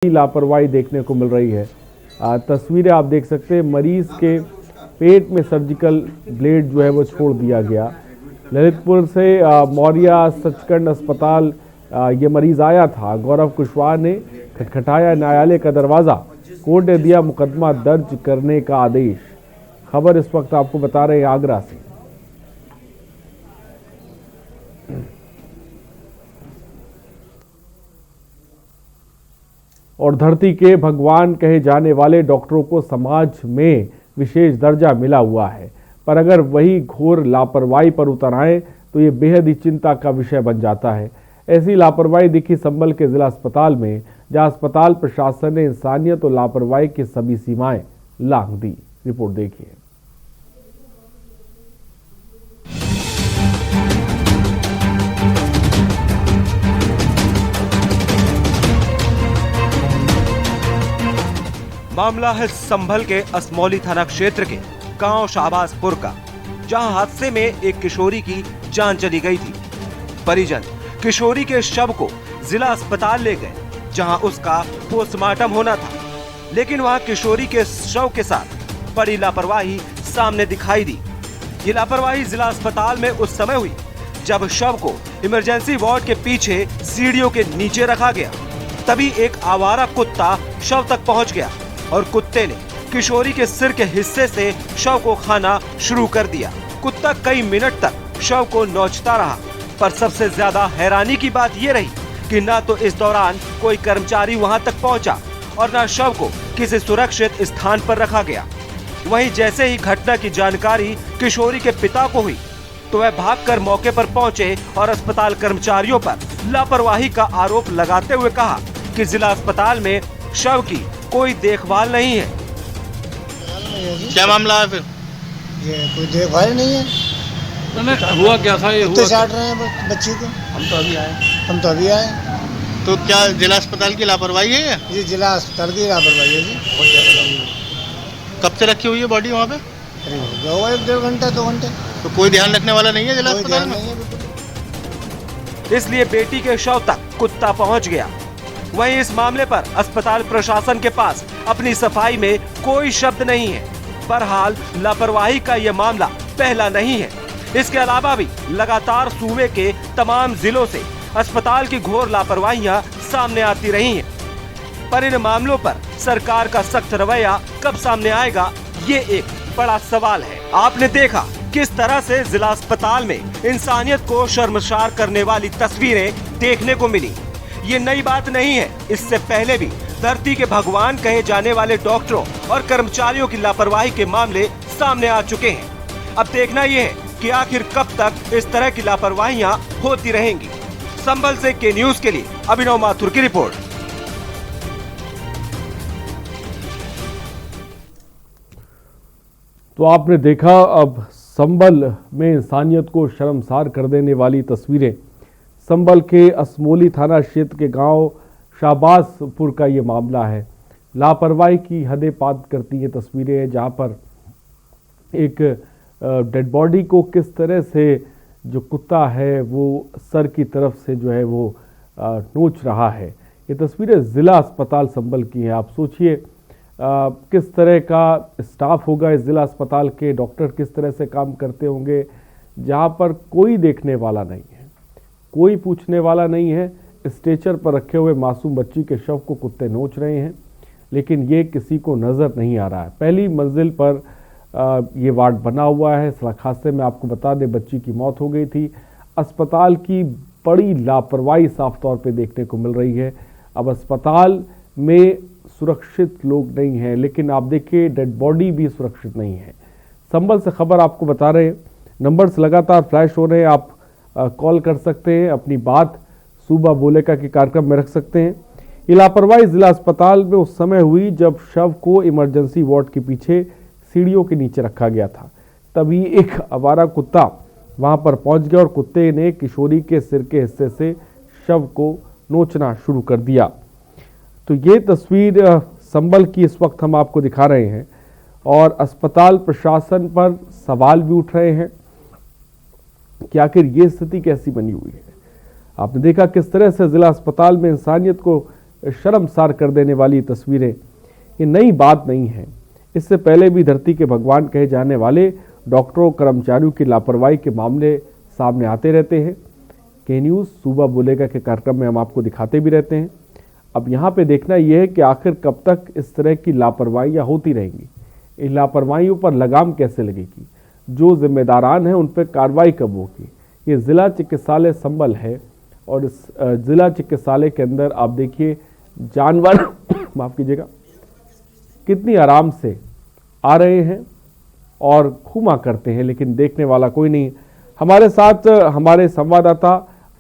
लापरवाही देखने को मिल रही है। तस्वीरें आप देख सकते हैं, मरीज के पेट में सर्जिकल ब्लेड जो है वो छोड़ दिया गया। ललितपुर से मौर्या सचखंड अस्पताल ये मरीज आया था। गौरव कुशवाहा ने खटखटाया न्यायालय का दरवाजा, कोर्ट ने दिया मुकदमा दर्ज करने का आदेश। खबर इस वक्त आपको बता रहे हैं आगरा से। और धरती के भगवान कहे जाने वाले डॉक्टरों को समाज में विशेष दर्जा मिला हुआ है, पर अगर वही घोर लापरवाही पर उतर आए तो ये बेहद ही चिंता का विषय बन जाता है। ऐसी लापरवाही दिखी संभल के जिला अस्पताल में, जहां अस्पताल प्रशासन ने इंसानियत और लापरवाही की सभी सीमाएं लांघ दी। रिपोर्ट देखिए। मामला है संभल के असमौली थाना क्षेत्र के गांव शाहबाजपुर का, जहां हादसे में एक किशोरी की जान चली गई थी। परिजन किशोरी के शव को जिला अस्पताल ले गए, जहां उसका पोस्टमार्टम होना था, लेकिन वहां किशोरी के शव के साथ बड़ी लापरवाही सामने दिखाई दी। ये लापरवाही जिला अस्पताल में उस समय हुई जब शव को इमरजेंसी वार्ड के पीछे सीढ़ियों के नीचे रखा गया। तभी एक आवारा कुत्ता शव तक पहुंच गया और कुत्ते ने किशोरी के सिर के हिस्से से शव को खाना शुरू कर दिया। कुत्ता कई मिनट तक शव को नोचता रहा, पर सबसे ज्यादा हैरानी की बात ये रही कि ना तो इस दौरान कोई कर्मचारी वहां तक पहुंचा और ना शव को किसी सुरक्षित स्थान पर रखा गया। वहीं जैसे ही घटना की जानकारी किशोरी के पिता को हुई तो वह भागकर मौके पर पहुंचे और अस्पताल कर्मचारियों पर लापरवाही का आरोप लगाते हुए कहा कि जिला अस्पताल में शव की कोई देखभाल नहीं है। क्या मामला है फिर? ये कोई देखभाल नहीं है। हुआ क्या था? ये हुआ चाट रहे हैं बच्ची को। हम तो अभी आए। तो क्या जिला अस्पताल की लापरवाही है? ये जिला अस्पताल की लापरवाही है जी। कब से रखी हुई है बॉडी वहाँ पे? गया 1-1.5 घंटा 2 घंटे। तो कोई ध्यान रखने वाला नहीं है जिला अस्पताल में? इसलिए बेटी के शव तक कुत्ता पहुंच गया। वहीं इस मामले पर अस्पताल प्रशासन के पास अपनी सफाई में कोई शब्द नहीं है। बहरहाल लापरवाही का ये मामला पहला नहीं है। इसके अलावा भी लगातार सूबे के तमाम जिलों से अस्पताल की घोर लापरवाहियां सामने आती रही हैं। पर इन मामलों पर सरकार का सख्त रवैया कब सामने आएगा, ये एक बड़ा सवाल है। आपने देखा किस तरह से जिला अस्पताल में इंसानियत को शर्मसार करने वाली तस्वीरें देखने को मिली। ये नई बात नहीं है, इससे पहले भी धरती के भगवान कहे जाने वाले डॉक्टरों और कर्मचारियों की लापरवाही के मामले सामने आ चुके हैं। अब देखना यह है कि आखिर कब तक इस तरह की लापरवाहियां होती रहेंगी। संभल से के न्यूज के लिए अभिनव माथुर की रिपोर्ट। तो आपने देखा अब संभल में इंसानियत को शर्मसार कर देने वाली तस्वीरें। संभल के असमौली थाना क्षेत्र के गांव शाहबाजपुर का ये मामला है। लापरवाही की हदें पार करती ये तस्वीरें हैं, जहां पर एक डेड बॉडी को किस तरह से जो कुत्ता है वो सर की तरफ से जो है वो नोच रहा है। ये तस्वीरें ज़िला अस्पताल संभल की हैं। आप सोचिए किस तरह का स्टाफ होगा इस ज़िला अस्पताल के, डॉक्टर किस तरह से काम करते होंगे, जहां पर कोई देखने वाला नहीं है, कोई पूछने वाला नहीं है। स्ट्रेचर पर रखे हुए मासूम बच्ची के शव को कुत्ते नोच रहे हैं, लेकिन ये किसी को नज़र नहीं आ रहा है। पहली मंजिल पर ये वार्ड बना हुआ है। सड़क हादसे में आपको बता दें बच्ची की मौत हो गई थी। अस्पताल की बड़ी लापरवाही साफ तौर पे देखने को मिल रही है। अब अस्पताल में सुरक्षित लोग नहीं हैं, लेकिन आप देखिए डेड बॉडी भी सुरक्षित नहीं है। संभल से खबर आपको बता रहे हैं, नंबर्स लगातार फ्लैश हो रहे हैं। आप कॉल कर सकते हैं, अपनी बात सूबा बोलेगा के कार्यक्रम में रख सकते हैं। ये लापरवाही जिला अस्पताल में उस समय हुई जब शव को इमरजेंसी वार्ड के पीछे सीढ़ियों के नीचे रखा गया था। तभी एक आवारा कुत्ता वहां पर पहुंच गया और कुत्ते ने किशोरी के सिर के हिस्से से शव को नोचना शुरू कर दिया। तो ये तस्वीर संभल की इस वक्त हम आपको दिखा रहे हैं और अस्पताल प्रशासन पर सवाल भी उठ रहे हैं कि आखिर ये स्थिति कैसी बनी हुई है। आपने देखा किस तरह से जिला अस्पताल में इंसानियत को शर्मसार कर देने वाली तस्वीरें ये नई बात नहीं है। इससे पहले भी धरती के भगवान कहे जाने वाले डॉक्टरों कर्मचारियों की लापरवाही के मामले सामने आते रहते हैं। के न्यूज़ सूबा बोलेगा के कार्यक्रम में हम आपको दिखाते भी रहते हैं। अब यहाँ पे देखना यह है कि आखिर कब तक इस तरह की लापरवाहियाँ होती रहेंगी, इन लापरवाहियों पर लगाम कैसे लगेगी, जो जिम्मेदारान हैं उन पर कार्रवाई कब होगी। ये ज़िला चिकित्सालय संबल है और इस ज़िला चिकित्सालय के अंदर आप देखिए जानवर माफ़ कीजिएगा कितनी आराम से आ रहे हैं और घूमा करते हैं, लेकिन देखने वाला कोई नहीं। हमारे साथ हमारे संवाददाता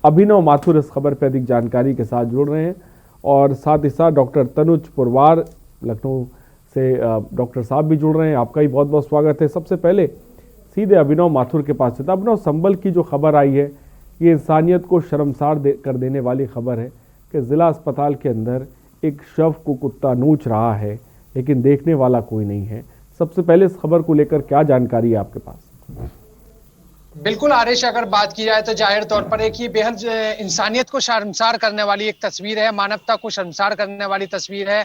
अभिनव माथुर इस खबर पर अधिक जानकारी के साथ जुड़ रहे हैं और साथ ही साथ डॉक्टर तनुज पुरवार लखनऊ से डॉक्टर साहब भी जुड़ रहे हैं। आपका ही बहुत बहुत स्वागत है। सबसे पहले सीधे अभिनव माथुर के पास से अभिनव, संबल की जो खबर आई है ये इंसानियत को शर्मसार कर देने वाली खबर है कि ज़िला अस्पताल के अंदर एक शव को कुत्ता नोच रहा है, लेकिन देखने वाला कोई नहीं है। सबसे पहले इस खबर को लेकर क्या जानकारी है आपके पास? बिल्कुल आरिश, अगर बात की जाए तो जाहिर तौर पर एक ये बेहद इंसानियत को शर्मसार करने वाली एक तस्वीर है, मानवता को शर्मसार करने वाली तस्वीर है,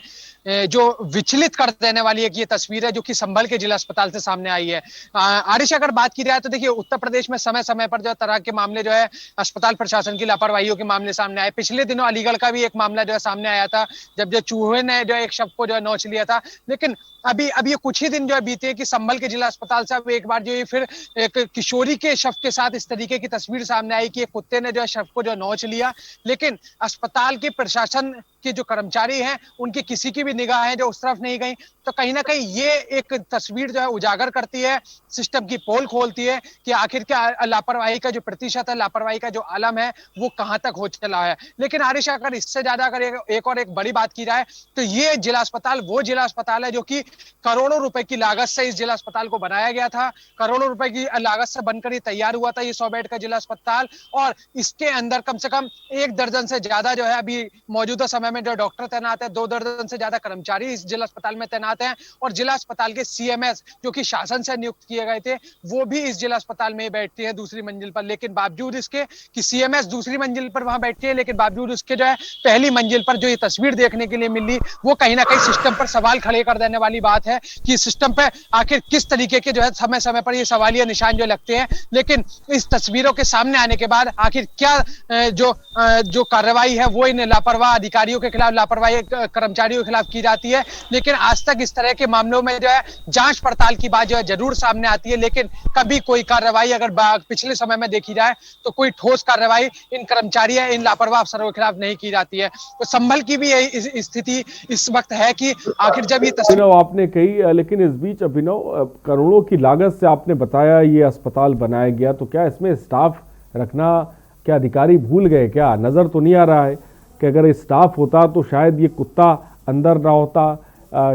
जो विचलित कर देने वाली एक ये तस्वीर है जो कि संभल के जिला अस्पताल से सामने आई है। आरिश, अगर बात की जाए तो देखिए उत्तर प्रदेश में समय समय पर जो तरह के मामले जो है अस्पताल प्रशासन की लापरवाहियों के मामले सामने आए। पिछले दिनों अलीगढ़ का भी एक मामला जो है सामने आया था, जब जो चूहे ने जो एक शव को जो है नोच लिया था। लेकिन अभी ये कुछ ही दिन जो है बीते कि संभल के जिला अस्पताल से अब एक बार जो ये फिर एक किशोरी के शव के साथ इस तरीके की तस्वीर सामने आई कि एक कुत्ते ने जो है शव को जो नोच लिया। लेकिन अस्पताल के प्रशासन के जो कर्मचारी हैं उनकी किसी की भी निगाहें जो उस तरफ नहीं गई। तो कहीं ना कहीं ये एक तस्वीर जो है उजागर करती है, सिस्टम की पोल खोलती है कि आखिर क्या लापरवाही का जो प्रतिशत है, लापरवाही का जो आलम है वो कहां तक हो चला है। लेकिन आरिश, अगर इससे ज्यादा अगर एक बड़ी बात की जाए तो ये जिला अस्पताल वो जिला अस्पताल है जो कि करोड़ों रुपए की लागत से इस जिला अस्पताल को बनाया गया था। करोड़ों रुपए की लागत से बनकर ये तैयार हुआ था ये 100 बेड का जिला अस्पताल, और इसके अंदर कम से कम 1 दर्जन से ज्यादा जो है अभी मौजूदा समय में जो डॉक्टर तैनात है, 2 दर्जन से ज्यादा कर्मचारी इस जिला अस्पताल में तैनात हैं, और जिला अस्पताल के सीएमएस जो कि शासन से नियुक्त किए गए थे वो भी इस जिला अस्पताल में बैठते हैं दूसरी मंजिल पर। लेकिन बावजूद इसके कि सीएमएस दूसरी मंजिल पर वहां बैठते हैं, लेकिन बावजूद उसके जो है पहली मंजिल पर जो ये तस्वीर देखने के लिए मिली वो कहीं ना कहीं सिस्टम पर सवाल खड़े कर देने वाली बात है कि सिस्टम पे आखिर किस तरीके के जो है समय समय पर ये सवालिया निशान जो लगते हैं। लेकिन इस तस्वीरों के सामने आने के बाद आखिर क्या जो कार्रवाई है वो इन लापरवाह अधिकारियों के खिलाफ, लापरवाही कर्मचारियों के खिलाफ की जाती है। लेकिन आज तक इस तरह के मामलों में जो है जांच पड़ताल की बात जो है जरूर सामने आती है, लेकिन कभी कोई कार्रवाई अगर पिछले समय में देखी जाए तो कोई ठोस कार्रवाई इन कर्मचारियों, इन लापरवाह अफसरों के खिलाफ नहीं की जाती है। तो संभल की भी यही स्थिति इस वक्त है कि आखिर जब ये तस्वीर आपने कही, लेकिन इस बीच अभिनव करोड़ों की लागत से आपने बताया ये अस्पताल बनाया गया, तो क्या इसमें स्टाफ रखना क्या अधिकारी भूल गए क्या? नज़र तो नहीं आ रहा है कि अगर स्टाफ होता तो शायद ये कुत्ता अंदर ना होता,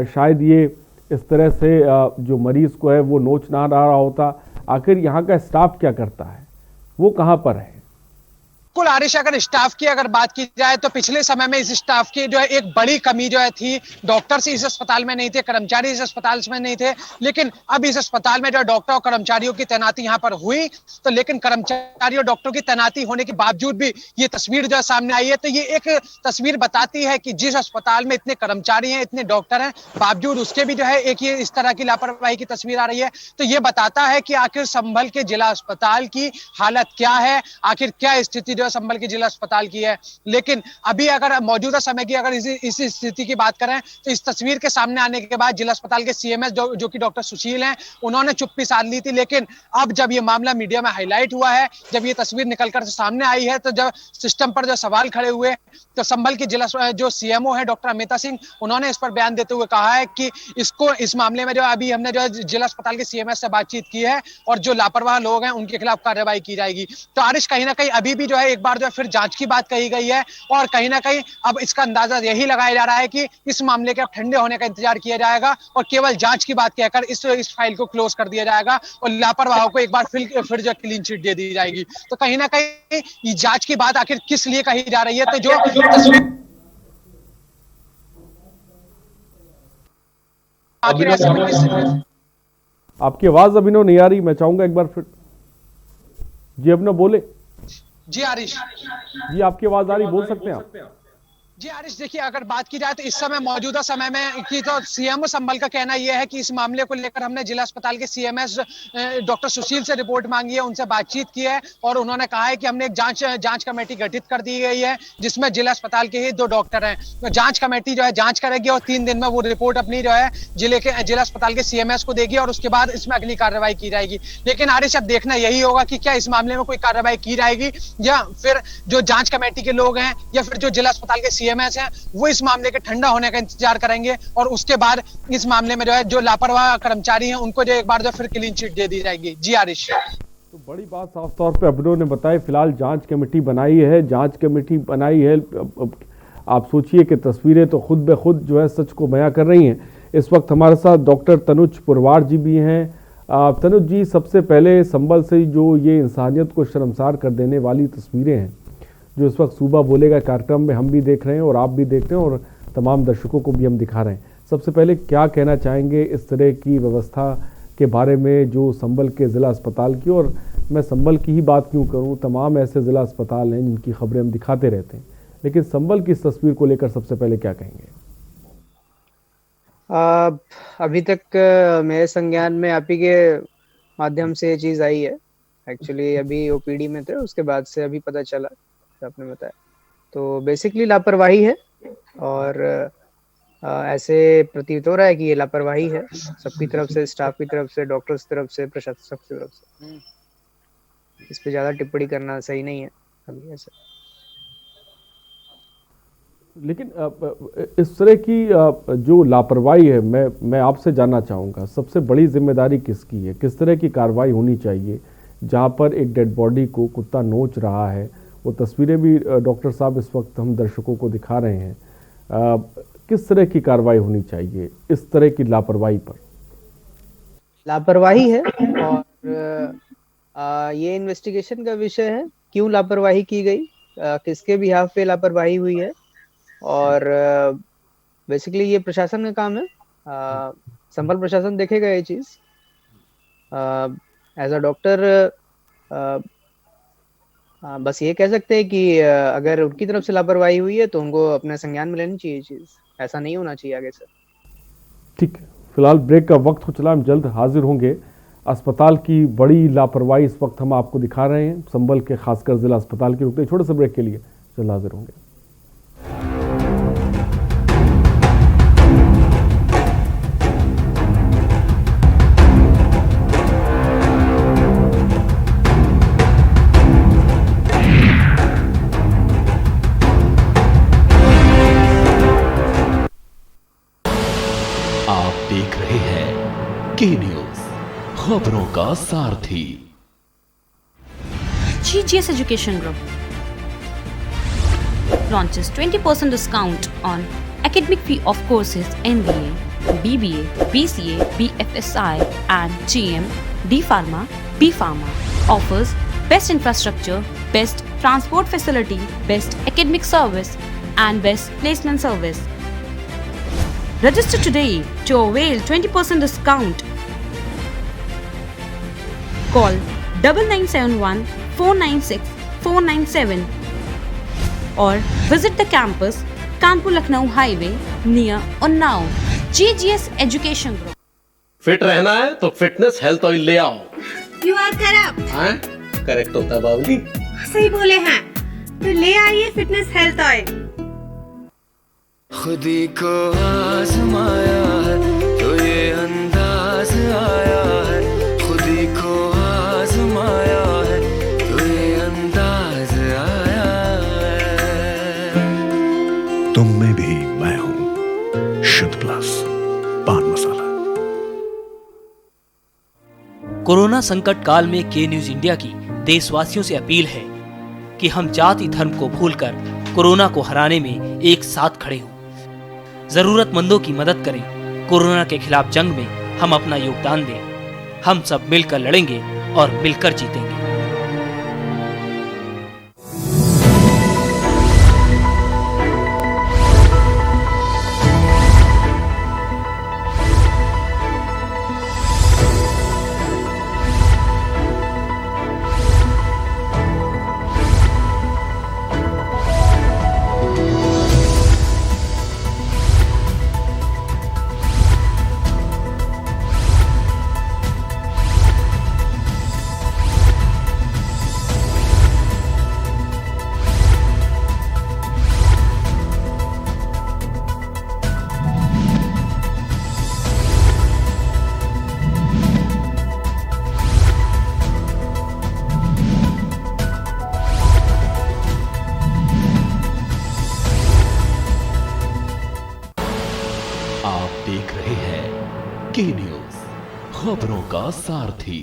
शायद ये इस तरह से जो मरीज को है वो नोच ना रहा होता। आखिर यहाँ का स्टाफ क्या करता है, वो कहाँ पर है? कुल आरिश, अगर स्टाफ की अगर बात की जाए तो पिछले समय में इस स्टाफ की जो है एक बड़ी कमी जो है थी। डॉक्टर्स इस अस्पताल में नहीं थे, कर्मचारी इस अस्पताल में नहीं थे, लेकिन अब इस अस्पताल में जो डॉक्टर और कर्मचारियों की तैनाती यहाँ पर हुई तो लेकिन कर्मचारी और डॉक्टरों की तैनाती होने के बावजूद भी ये तस्वीर जो है सामने आई है। तो ये एक तस्वीर बताती है कि जिस अस्पताल में इतने कर्मचारी हैं, इतने डॉक्टर हैं, बावजूद उसके भी जो है एक ये इस तरह की लापरवाही की तस्वीर आ रही है। तो ये बताता है कि आखिर संभल के जिला अस्पताल की हालत क्या है, आखिर क्या स्थिति संभल के जिला अस्पताल की है। लेकिन अभी अगर मौजूदा समय की अगर इस स्थिति की बात करें तो इस तस्वीर के सामने आने के बाद जिला अस्पताल के सीएमएस जो कि डॉक्टर सुशील हैं, उन्होंने चुप्पी साध ली थी। लेकिन अब जब ये मामला मीडिया में हाईलाइट हुआ है, जब ये तस्वीर निकलकर सामने आई है, तो जब सिस्टम पर जो सवाल खड़े हुए तो संभल के जिला जो सीएमओ है डॉक्टर अमिता सिंह, उन्होंने इस पर बयान देते हुए कहा है कि इसको इस मामले में जो अभी हमने जो जिला अस्पताल के सीएमएस से बातचीत की है और जो लापरवाह लोग हैं उनके खिलाफ कार्रवाई की जाएगी। तो आरिश, कहीं ना कहीं अभी भी जो है एक बार जो फिर जांच की बात कही गई है और कहीं ना कहीं अब इसका अंदाजा यही लगाया जा रहा है कि इस मामले के ठंडे होने का इंतजार किया जाएगा और केवल जांच की बात कहकर इस फाइल को क्लोज कर दिया जाएगा और लापरवाहों को एक बार फिर जो क्लीन चिट दे दी जाएगी। तो कहीं ना कहीं ये जांच की बात आखिर किस लिए कही जा रही है, तो जो तस्वीर आपकी आवाज अभिनव नहीं आ रही, मैं चाहूंगा एक बार फिर। जी अभिनव बोले। जी आरिश, जी आपकी आवाज आ रही, बोल सकते हैं आप। जी आरिश, देखिए अगर बात की जाए तो इस समय मौजूदा समय में की तो सीएमओ संभल का कहना यह है कि इस मामले को लेकर हमने जिला अस्पताल के सीएमएस डॉक्टर सुशील से रिपोर्ट मांगी है, उनसे बातचीत की है और उन्होंने कहा है कि हमने एक जांच कमेटी गठित कर दी गई है जिसमें जिला अस्पताल के ही 2 डॉक्टर हैं। तो जांच कमेटी जो है जांच करेगी और 3 दिन में वो रिपोर्ट अपनी जो है जिला अस्पताल के सीएमएस को देगी और उसके बाद इसमें अगली कार्रवाई की जाएगी। लेकिन आरिश, अब देखना यही होगा कि क्या इस मामले में कोई कार्रवाई की जाएगी या फिर जो जांच कमेटी के लोग हैं या फिर जो जिला अस्पताल के सीएमएस हैं वो इस मामले के ठंडा होने का इंतजार करेंगे और उसके बाद इस मामले में जो है जो लापरवाह कर्मचारी हैं उनको जो एक बार जो फिर क्लीन चिट दे दी जाएगी। जी आरिश, तो बड़ी बात साफ तौर पे अभिनव ने बताई। फिलहाल जांच कमेटी बनाई है, जांच कमेटी बनाई है। अब आप सोचिए कि तस्वीरें तो खुद ब खुद जो है सच को बयां कर रही हैं। इस वक्त हमारे साथ डॉक्टर तनुज पुरवार जी भी हैं। तनुज जी, सबसे पहले संभल से जो ये इंसानियत को शर्मसार कर देने वाली तस्वीरें हैं जो इस वक्त सूबा बोलेगा कार्यक्रम में हम भी देख रहे हैं और आप भी देख रहे हैं और तमाम दर्शकों को भी हम दिखा रहे हैं, सबसे पहले क्या कहना चाहेंगे इस तरह की व्यवस्था के बारे में जो संभल के ज़िला अस्पताल की, और मैं संभल की ही बात क्यों करूं, तमाम ऐसे ज़िला अस्पताल हैं जिनकी खबरें हम दिखाते रहते हैं, लेकिन संभल की इस तस्वीर को लेकर सबसे पहले क्या कहेंगे? अभी तक मेरे संज्ञान में आप ही के माध्यम से ये चीज़ आई है। एक्चुअली अभी ओपीडी में थे, उसके बाद से अभी पता चला, आपने बताया। तो बेसिकली लापरवाही है और ऐसे प्रतीत हो रहा है कि ये लापरवाही है सबकी तरफ से, स्टाफ की तरफ से, डॉक्टर्स की तरफ से, प्रशासक की तरफ से। इस पे ज़्यादा टिप्पणी करना सही नहीं है अभी ऐसे। लेकिन इस तरह की जो लापरवाही है, मैं आपसे जानना चाहूँगा सबसे बड़ी जिम्मेदारी किसकी है? किस तरह की कार्रवाई होनी चाहिए जहाँ पर एक डेड बॉडी को कुत्ता नोच रहा है? वो तस्वीरें भी डॉक्टर साहब इस वक्त हम दर्शकों को दिखा रहे हैं। किस तरह की कार्रवाई होनी चाहिए इस तरह की लापरवाही पर? लापरवाही है और ये इन्वेस्टिगेशन का विषय है, क्यों लापरवाही की गई, किसके बिहाफ पे लापरवाही हुई है, और बेसिकली ये प्रशासन का काम है। संभल प्रशासन देखेगा ये चीज। एज अ डॉक्टर बस ये कह सकते हैं कि अगर उनकी तरफ से लापरवाही हुई है तो उनको अपने संज्ञान में लेनी चाहिए चीज, ऐसा नहीं होना चाहिए आगे से। ठीक है, फिलहाल ब्रेक का वक्त हो चला, हम जल्द हाजिर होंगे। अस्पताल की बड़ी लापरवाही इस वक्त हम आपको दिखा रहे हैं, संभल के खासकर जिला अस्पताल की। रुकते छोटे से ब्रेक के लिए, जल्द हाजिर होंगे। देख रहे हैं के न्यूज, खबरों का सारथी। GGS Education Group launches 20% discount on academic fee of courses MBA, BBA, BCA, BFSI and GM, D Pharma, B Pharma. Offers best infrastructure, best transport facility, best academic service and best placement service. Register today to avail 20% discount. Call 9971 496 497 or visit the campus Kanpur Lucknow Highway near Unnao. GGS Education Group. Fit रहना है तो fitness health oil ले आओ। You are correct. हाँ, correct होता है बाबूजी। सही बोले हैं, तो ले आइए फिटनेस हेल्थ ऑयल। खुदी को आजमाया है तो ये अंदाज आया है, खुदी को आजमाया है तो ये अंदाज आया है। तुम में भी मैं हूं, शुद्ध प्लस पान मसाला। कोरोना संकट काल में के न्यूज इंडिया की देशवासियों से अपील है कि हम जाति धर्म को भूलकर कोरोना को हराने में एक साथ खड़े हों, जरूरतमंदों की मदद करें। कोरोना के खिलाफ जंग में हम अपना योगदान दें। हम सब मिलकर लड़ेंगे और मिलकर जीतेंगे। आप देख रहे हैं के न्यूज, खबरों का सारथी।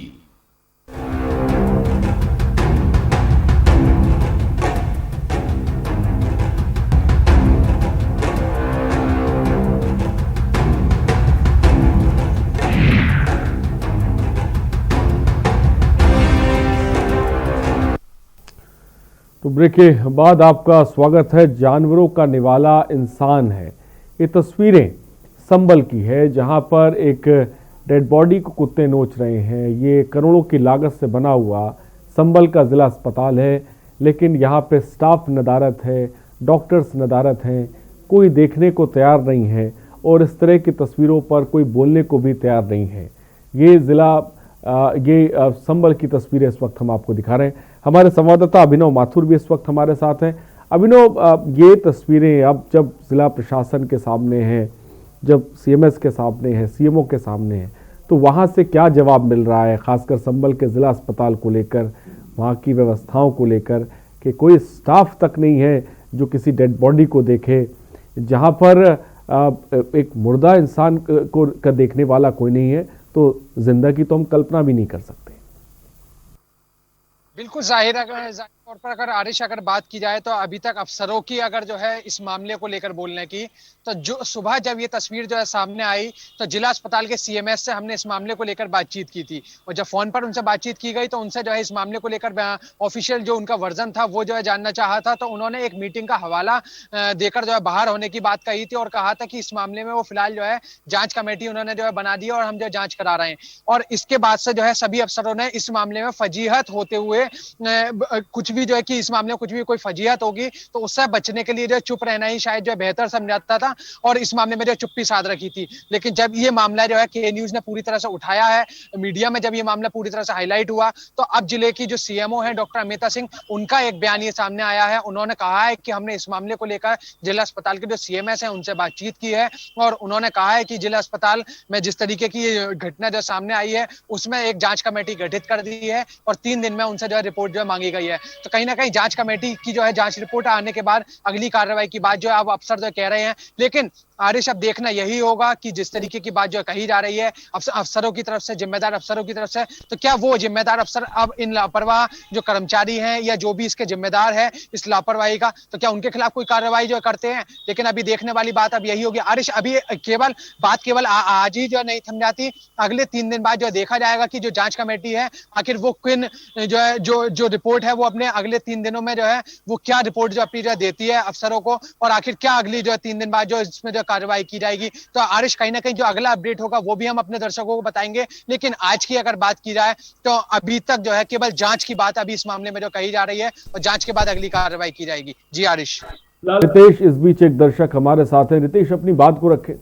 तो ब्रेक के बाद आपका स्वागत है। जानवरों का निवाला इंसान है। ये तस्वीरें संभल की है, जहां पर एक डेड बॉडी को कुत्ते नोच रहे हैं। ये करोड़ों की लागत से बना हुआ संभल का जिला अस्पताल है, लेकिन यहाँ पे स्टाफ नदारत है, डॉक्टर्स नदारत हैं, कोई देखने को तैयार नहीं है और इस तरह की तस्वीरों पर कोई बोलने को भी तैयार नहीं है। ये संभल की तस्वीरें इस वक्त हम आपको दिखा रहे हैं। हमारे संवाददाता अभिनव माथुर भी इस वक्त हमारे साथ हैं। अभिनव, ये तस्वीरें अब जब जिला प्रशासन के सामने हैं, जब सीएमएस के सामने है, सीएमओ के सामने है, तो वहाँ से क्या जवाब मिल रहा है, खासकर संभल के ज़िला अस्पताल को लेकर, वहाँ की व्यवस्थाओं को लेकर, कि कोई स्टाफ तक नहीं है जो किसी डेड बॉडी को देखे, जहाँ पर एक मुर्दा इंसान को देखने वाला कोई नहीं है, तो जिंदा की तो हम कल्पना भी नहीं कर सकते। बिल्कुल जाहिर तौर पर अगर आरिश अगर बात की जाए तो अभी तक अफसरों की अगर जो है इस मामले को लेकर बोलने की, तो जो सुबह जब ये तस्वीर जो है सामने आई तो जिला अस्पताल के सीएमएस से हमने इस मामले को लेकर बातचीत की थी और जब फोन पर उनसे बातचीत की गई तो उनसे जो है इस मामले को लेकर ऑफिशियल जो उनका वर्जन था वो जो है जानना चाहा था। तो उन्होंने एक मीटिंग का हवाला देकर जो है बाहर होने की बात कही थी और कहा था कि इस मामले में वो फिलहाल जो है जांच कमेटी उन्होंने जो है बना दी और हम जो जांच करा रहे हैं। और इसके बाद से जो है सभी अफसरों ने इस मामले में फजीहत होते हुए कुछ भी जो है कि इस मामले में कुछ भी कोई फजीहत होगी तो उससे बचने के लिए जो चुप रहना ही शायद जो है बेहतर समझाता था और इस मामले में जो चुप्पी साध रखी थी। लेकिन जब ये मामला जो है के न्यूज ने पूरी तरह से उठाया है, मीडिया में जब ये मामला पूरी तरह से हाईलाइट हुआ, तो अब जिले की जो सीएमओ है डॉक्टर अमिता सिंह, उनका एक बयान ये सामने आया है। उन्होंने कहा है कि हमने इस मामले को लेकर जिला अस्पताल के जो सीएमएस है उनसे बातचीत की है और उन्होंने कहा है कि जिला अस्पताल में जिस तरीके की घटना जो सामने आई है उसमें एक जांच कमेटी गठित कर दी है और 3 दिन में उनसे जो है रिपोर्ट जो है मांगी गई है। तो कहीं ना कहीं जांच कमेटी की जो है जांच रिपोर्ट आने के बाद अगली कार्रवाई की बात जो है अब अफसर जो कह रहे हैं। लेकिन आरिश अब देखना यही होगा कि जिस तरीके की बात जो कही जा रही है अफसरों की तरफ से, जिम्मेदार अफसरों की तरफ से, तो क्या वो जिम्मेदार अफसर अब इन लापरवाह जो कर्मचारी हैं या जो भी इसके जिम्मेदार है इस लापरवाही का, तो क्या उनके खिलाफ कोई कार्रवाई जो करते हैं। लेकिन अभी देखने वाली बात अब यही होगी आरिश। अभी केवल आज ही जो नहीं थम जाती, अगले 3 दिन बाद जो देखा जाएगा कि जो जांच कमेटी है आखिर वो किन जो है जो रिपोर्ट है वो अपने अगले 3 दिनों में जो है वो क्या रिपोर्ट जो अपनी जो देती है अफसरों को और आखिर क्या अगली जो 3 दिन बाद जो इसमें जो कार्रवाई की जाएगी। तो आरिश कहीं ना कहीं जो अगला अपडेट होगा वो भी हम अपने दर्शकों को बताएंगे। लेकिन आज की अगर बात की जाए तो अभी तक जो है केवल जांच की बात अभी इस मामले में जो कही जा रही है और जांच के बाद अगली कार्रवाई की जाएगी। जी आरिश। रितेश इस बीच एक दर्शक हमारे साथ है। रितेश अपनी बात को रखे।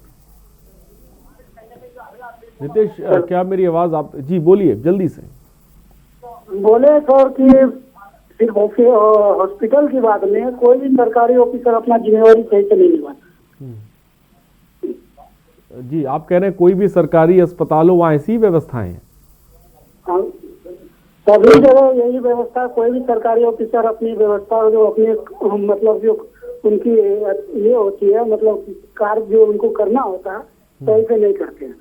रितेश क्या मेरी आवाज आप जी बोलिए जल्दी से बोले सर कि सिर्फ हॉस्पिटल की बात नहीं है, कोई भी सरकारी ऑफिसर अपना जिम्मेवारी सही से नहीं निभाता। जी आप कह रहे हैं कोई भी सरकारी अस्पताल हो वहाँ ऐसी व्यवस्थाएं हैं? सभी जगह यही व्यवस्था, कोई भी सरकारी ऑफिसर अपनी व्यवस्था जो अपने मतलब जो उनकी ये होती है मतलब कार्य जो उनको करना होता है सही से नहीं करते हैं।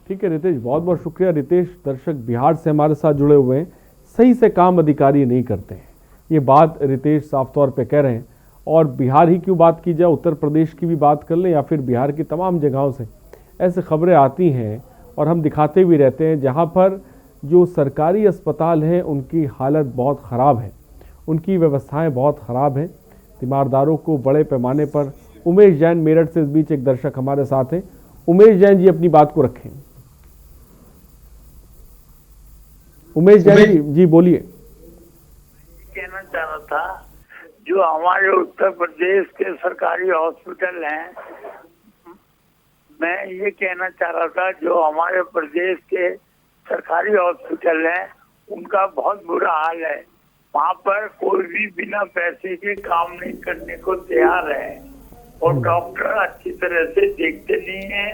ठीक है रितेश, बहुत बहुत शुक्रिया। रितेश दर्शक बिहार से हमारे साथ जुड़े हुए हैं, सही से काम अधिकारी नहीं करते हैं, ये बात रितेश साफ तौर पे कह रहे हैं। और बिहार ही क्यों बात की जाए, उत्तर प्रदेश की भी बात कर लें या फिर बिहार की तमाम जगहों से ऐसे खबरें आती हैं और हम दिखाते भी रहते हैं जहां पर जो सरकारी अस्पताल हैं उनकी हालत बहुत ख़राब है, उनकी व्यवस्थाएं बहुत ख़राब हैं, तीमारदारों को बड़े पैमाने पर। उमेश जैन मेरठ से इस बीच एक दर्शक हमारे साथ हैं। उमेश जैन जी अपनी बात को रखें। उमेश जैन जी बोलिए। कहना चाह रहा था जो हमारे उत्तर प्रदेश के सरकारी हॉस्पिटल हैं, मैं ये कहना चाह रहा था जो हमारे प्रदेश के सरकारी हॉस्पिटल हैं उनका बहुत बुरा हाल है। वहाँ पर कोई भी बिना पैसे के काम नहीं करने को तैयार है और डॉक्टर अच्छी तरह से देखते नहीं हैं,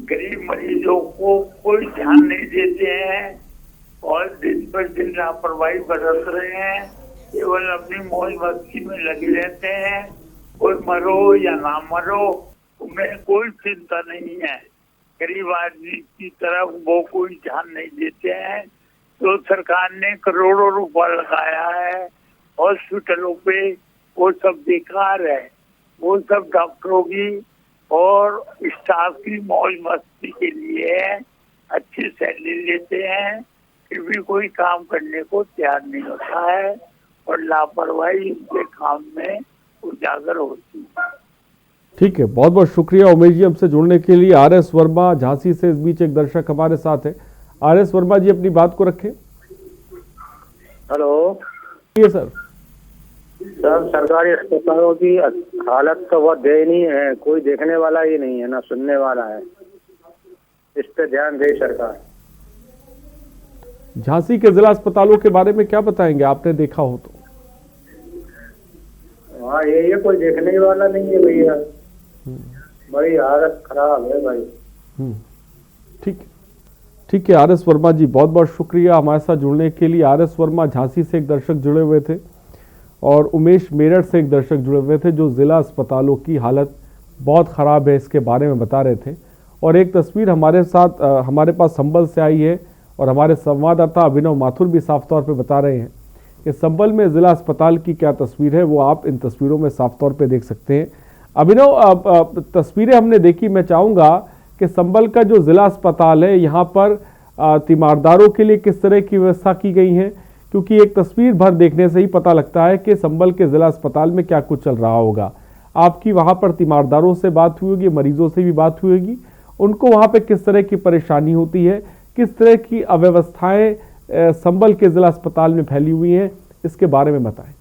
गरीब मरीजों को कोई ध्यान नहीं देते हैं और दिन पर दिन लापरवाही बरत रहे हैं, केवल अपनी मौज मस्ती में लगे रहते हैं। कोई मरो या ना मरो उन्हें कोई चिंता नहीं है, गरीब आदमी की तरफ वो कोई ध्यान नहीं देते हैं। तो सरकार ने करोड़ों रुपया लगाया है हॉस्पिटलों पे, वो सब बेकार है। वो सब डॉक्टरों की और स्टाफ की मौज मस्ती के लिए है, अच्छी सैलरी लेते हैं, फिर भी कोई काम करने को तैयार नहीं होता है और लापरवाही उनके काम में उजागर होती है। ठीक है, बहुत बहुत शुक्रिया उमेश जी हमसे जुड़ने के लिए। आर.एस. वर्मा झांसी से इस बीच एक दर्शक हमारे साथ है। आर.एस. वर्मा जी अपनी बात को रखें। हेलो ये सर सरकारी अस्पतालों की हालत तो बहुत दयनीय है, कोई देखने वाला ही नहीं है, ना सुनने वाला है। इस पे ध्यान दे सरकार। झांसी के जिला अस्पतालों के बारे में क्या बताएंगे, आपने देखा हो तो? हाँ ये कोई देखने वाला नहीं है भैया, बड़ी हालत खराब है भाई। ठीक है आर.एस. वर्मा जी, बहुत बहुत शुक्रिया हमारे साथ जुड़ने के लिए। आर.एस. वर्मा झांसी से एक दर्शक जुड़े हुए थे और उमेश मेरठ से एक दर्शक जुड़े हुए थे जो जिला अस्पतालों की हालत बहुत ख़राब है इसके बारे में बता रहे थे। और एक तस्वीर हमारे पास संबल से आई है और हमारे संवाददाता अभिनव माथुर भी साफ तौर पे बता रहे हैं कि संबल में जिला अस्पताल की क्या तस्वीर है, वो आप इन तस्वीरों में साफ तौर पे देख सकते हैं। अभिनव, तस्वीरें हमने देखी, मैं चाहूँगा कि संबल का जो जिला अस्पताल है यहाँ पर तीमारदारों के लिए किस तरह की व्यवस्था की गई है, क्योंकि एक तस्वीर भर देखने से ही पता लगता है कि संबल के जिला अस्पताल में क्या कुछ चल रहा होगा। आपकी वहाँ पर तीमारदारों से बात हुई होगी, मरीजों से भी बात हुई होगी, उनको वहाँ पे किस तरह की परेशानी होती है, किस तरह की अव्यवस्थाएं संबल के जिला अस्पताल में फैली हुई हैं, इसके बारे में बताएं।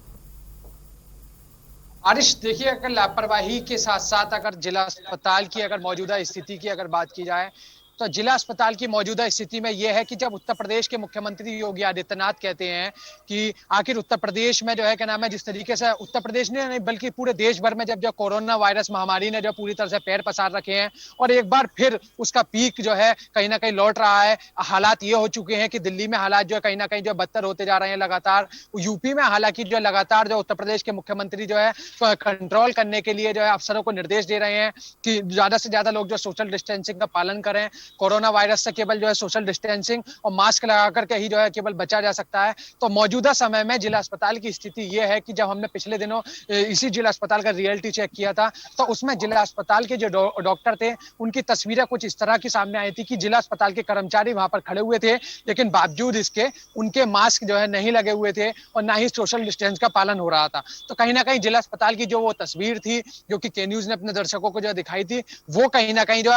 आरिश, देखिए, अगर लापरवाही के साथ साथ अगर जिला अस्पताल की अगर मौजूदा स्थिति की अगर बात की जाए तो जिला अस्पताल की मौजूदा स्थिति में यह है कि जब उत्तर प्रदेश के मुख्यमंत्री योगी आदित्यनाथ कहते हैं कि आखिर उत्तर प्रदेश में जो है क्या नाम है, जिस तरीके से उत्तर प्रदेश ने नहीं बल्कि पूरे देश भर में जब जो कोरोना वायरस महामारी ने जो पूरी तरह से पैर पसार रखे हैं और एक बार फिर उसका पीक जो है कहीं ना कहीं लौट रहा है। हालात ये हो चुके हैं कि दिल्ली में हालात जो है कहीं ना कहीं जो बदतर होते जा रहे हैं लगातार। यूपी में हालांकि जो लगातार जो उत्तर प्रदेश के मुख्यमंत्री जो है कंट्रोल करने के लिए जो है अफसरों को निर्देश दे रहे हैं कि ज्यादा से ज्यादा लोग जो सोशल डिस्टेंसिंग का पालन करें। कोरोना वायरस से केवल जो है सोशल डिस्टेंसिंग और मास्क लगा करके ही जो है केवल बचा जा सकता है। तो मौजूदा समय में जिला अस्पताल की स्थिति ये है कि जब हमने पिछले दिनों इसी जिला अस्पताल का रियलिटी चेक किया था तो उसमें जिला अस्पताल के जो डॉक्टर थे उनकी तस्वीरें कुछ इस तरह की सामने आई थी कि जिला अस्पताल के कर्मचारी वहां पर खड़े हुए थे, लेकिन बावजूद इसके उनके मास्क जो है नहीं लगे हुए थे और ना ही सोशल डिस्टेंस का पालन हो रहा था। तो कहीं ना कहीं जिला अस्पताल की जो वो तस्वीर थी जो कि के न्यूज ने अपने दर्शकों को जो दिखाई थी वो कहीं ना कहीं जो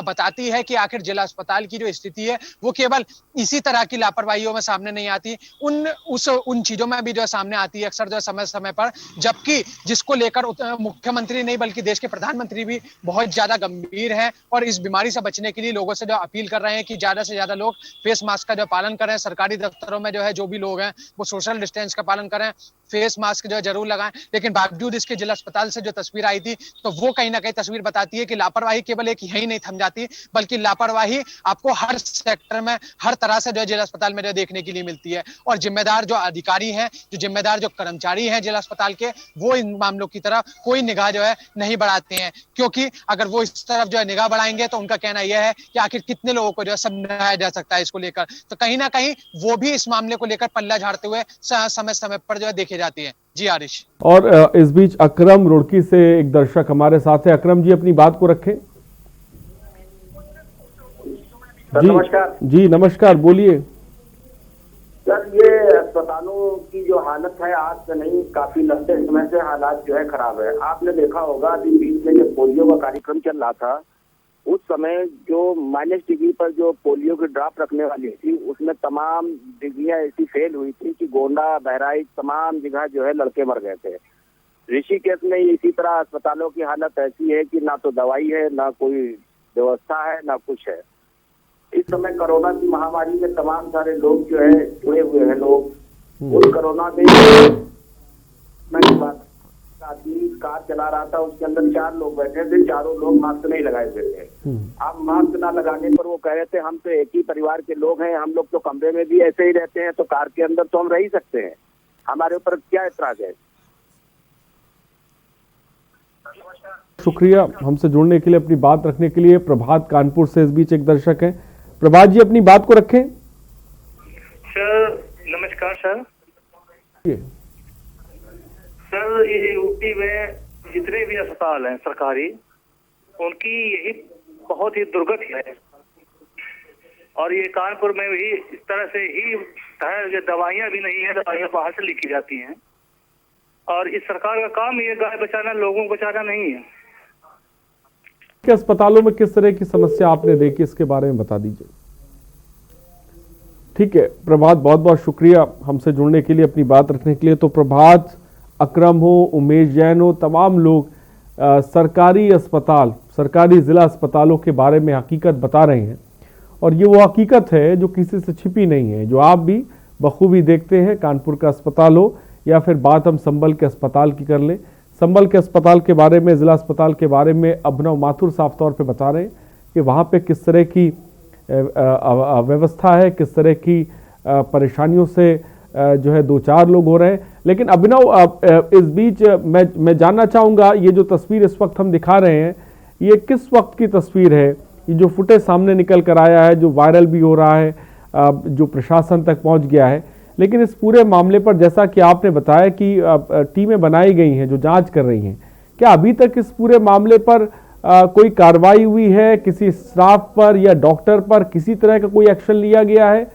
बताती है कि आखिर जिला अस्पताल की जो स्थिति है वो केवल इसी तरह की लापरवाहियों में सामने नहीं आती, उन चीजों में भी जो है सामने आती है अक्सर जो है समय समय पर, जबकि जिसको लेकर मुख्यमंत्री नहीं बल्कि देश के प्रधानमंत्री भी बहुत ज्यादा गंभीर हैं और इस बीमारी से बचने के लिए लोगों से जो अपील कर रहे हैं कि ज्यादा से ज्यादा लोग फेस मास्क का जो पालन करें। सरकारी दफ्तरों में जो है जो भी लोग हैं वो सोशल डिस्टेंस का पालन करें, फेस मास्क जो है जरूर लगाएं। लेकिन बावजूद इसके जिला अस्पताल से जो तस्वीर आई थी तो वो कहीं ना कहीं तस्वीर बताती है कि लापरवाही केवल एक यही नहीं थम जाती, बल्कि लापरवाही आपको हर सेक्टर में हर तरह से जो है जिला अस्पताल में जो देखने के लिए मिलती है। और जिम्मेदार जो अधिकारी हैं, जो जिम्मेदार जो कर्मचारी हैं जिला अस्पताल के, वो इन मामलों की तरफ कोई निगाह जो है नहीं बढ़ाते हैं, क्योंकि अगर वो इस तरफ जो है निगाह बढ़ाएंगे तो उनका कहना यह है कि आखिर कितने लोगों को जो है समझाया जा सकता है इसको लेकर। तो कहीं ना कहीं वो भी इस मामले को लेकर पल्ला झाड़ते हुए समय समय पर जो है देखे जाती है। जी आरिश। और इस बीच अकरम रुड़की से एक दर्शक हमारे साथ है। अकरम जी अपनी बात को रखें। जी नमस्कार। जी नमस्कार, बोलिए। सर, ये अस्पतालों की जो हालत है आज से नहीं, काफी लंबे समय से हालात जो है खराब है। आपने देखा होगा अभी बीच में जब पोलियो का कार्यक्रम चल रहा था उस समय जो -डिग्री पर जो पोलियो की ड्रॉप रखने वाली थी उसमें तमाम डिग्रियां ऐसी फेल हुई थी कि गोंडा, बहराइच तमाम जगह जो है लड़के मर गए थे। ऋषिकेश में इसी तरह अस्पतालों की हालत ऐसी है कि ना तो दवाई है, ना कोई व्यवस्था है, ना कुछ है। इस समय कोरोना की महामारी में तमाम सारे लोग जो है जुड़े हुए हैं। लोग उस कोरोना में आदमी कार चला रहा था, उसके अंदर 4 लोग बैठे थे, चारों लोग मास्क नहीं लगाए हुए थे। अब मास्क ना लगाने पर वो कह रहे थे हम तो एक ही परिवार के लोग हैं, हम लोग तो कमरे में भी ऐसे ही रहते हैं, तो कार के अंदर तो हम रह ही सकते हैं, हमारे ऊपर क्या ऐतराज है। शुक्रिया हमसे जुड़ने के लिए, अपनी बात रखने के लिए। प्रभात कानपुर से इस बीच एक दर्शक हैं। प्रभात जी, अपनी बात को रखें। सर नमस्कार सर। सर ये यूपी में जितने भी अस्पताल हैं सरकारी, उनकी यही बहुत ही दुर्गति है। और ये कानपुर में भी इस तरह से ही है, दवाइयाँ भी नहीं है, दवाइयाँ बाहर से लिखी जाती हैं। और इस सरकार का काम ये गाय बचाना, लोगों को बचाना नहीं है। कि अस्पतालों में किस तरह की समस्या आपने देखी, इसके बारे में बता दीजिए। ठीक है प्रभात, बहुत बहुत शुक्रिया हमसे जुड़ने के लिए, अपनी बात रखने के लिए। तो प्रभात, अकरम हो, उमेश जैन हो, तमाम लोग सरकारी अस्पताल, सरकारी ज़िला अस्पतालों के बारे में हकीकत बता रहे हैं। और ये वो हकीकत है जो किसी से छिपी नहीं है, जो आप भी बखूबी देखते हैं। कानपुर का अस्पताल हो या फिर बात हम संभल के अस्पताल की कर लें, संभल के अस्पताल के बारे में, ज़िला अस्पताल के बारे में अभिनव माथुर साफ तौर पे बता रहे हैं कि वहाँ पे किस तरह की व्यवस्था है, किस तरह की परेशानियों से जो है दो चार लोग हो रहे हैं। लेकिन अभिनव, इस बीच मैं जानना चाहूँगा, ये जो तस्वीर इस वक्त हम दिखा रहे हैं, ये किस वक्त की तस्वीर है? ये जो फुटेज सामने निकल कर आया है, जो वायरल भी हो रहा है, जो प्रशासन तक पहुँच गया है, लेकिन इस पूरे मामले पर जैसा कि आपने बताया कि टीमें बनाई गई हैं जो जांच कर रही हैं, क्या अभी तक इस पूरे मामले पर कोई कार्रवाई हुई है? किसी स्टाफ पर या डॉक्टर पर किसी तरह का कोई एक्शन लिया गया है?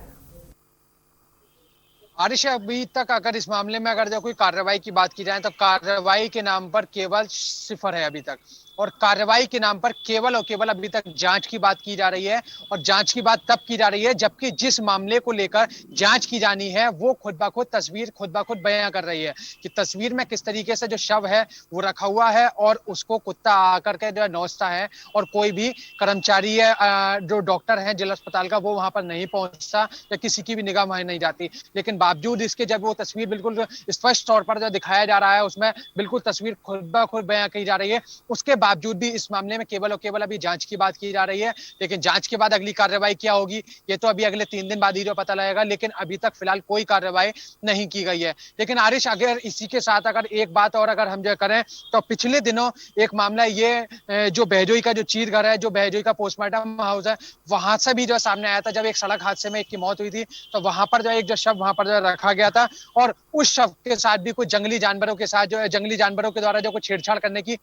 आरिश, अभी तक अगर इस मामले में अगर जो कोई कार्रवाई की बात की जाए तो कार्रवाई के नाम पर केवल सिफर है अभी तक। और कार्रवाई के नाम पर केवल और केवल अभी तक जांच की बात की जा रही है। और जांच की बात तब की जा रही है जबकि जिस मामले को लेकर जांच की जानी है वो खुद ब खुद तस्वीर खुद ब खुद बयां कर रही है कि तस्वीर में किस तरीके से जो शव है वो रखा हुआ है और उसको कुत्ता आकर के जो नोचता है, और कोई भी कर्मचारी है, जो डॉक्टर है जिला अस्पताल का, वो वहां पर नहीं पहुंचता या किसी की भी निगाह वहां नहीं जाती। लेकिन बावजूद इसके जब वो तस्वीर बिल्कुल स्पष्ट तौर पर जो दिखाया जा रहा है, उसमें बिल्कुल तस्वीर खुद ब खुद बयां की जा रही है। उसके बावजूद भी इस मामले में केवल और केवल अभी जांच की बात की जा रही है। लेकिन जांच के बाद अगली कार्रवाई क्या होगी ये तो अभी अगले 3 दिन बाद ही जो पता लगेगा। लेकिन अभी तक फिलहाल कोई कार्रवाई नहीं की गई है। लेकिन आरिश, अगर इसी के साथ अगर एक बात और अगर हम जो करें तो पिछले दिनों एक मामला ये जो बहजोई का जो चीर घर है, जो बहजोई का पोस्टमार्टम हाउस है, वहां से भी जो सामने आया था। जब एक सड़क हादसे में एक की मौत हुई थी तो वहां पर जो एक जो शव वहां पर जो रखा गया था, और उस शव के साथ भी कुछ जंगली जानवरों के साथ जो है, जंगली जानवरों के द्वारा जो कुछ छेड़छाड़ करने की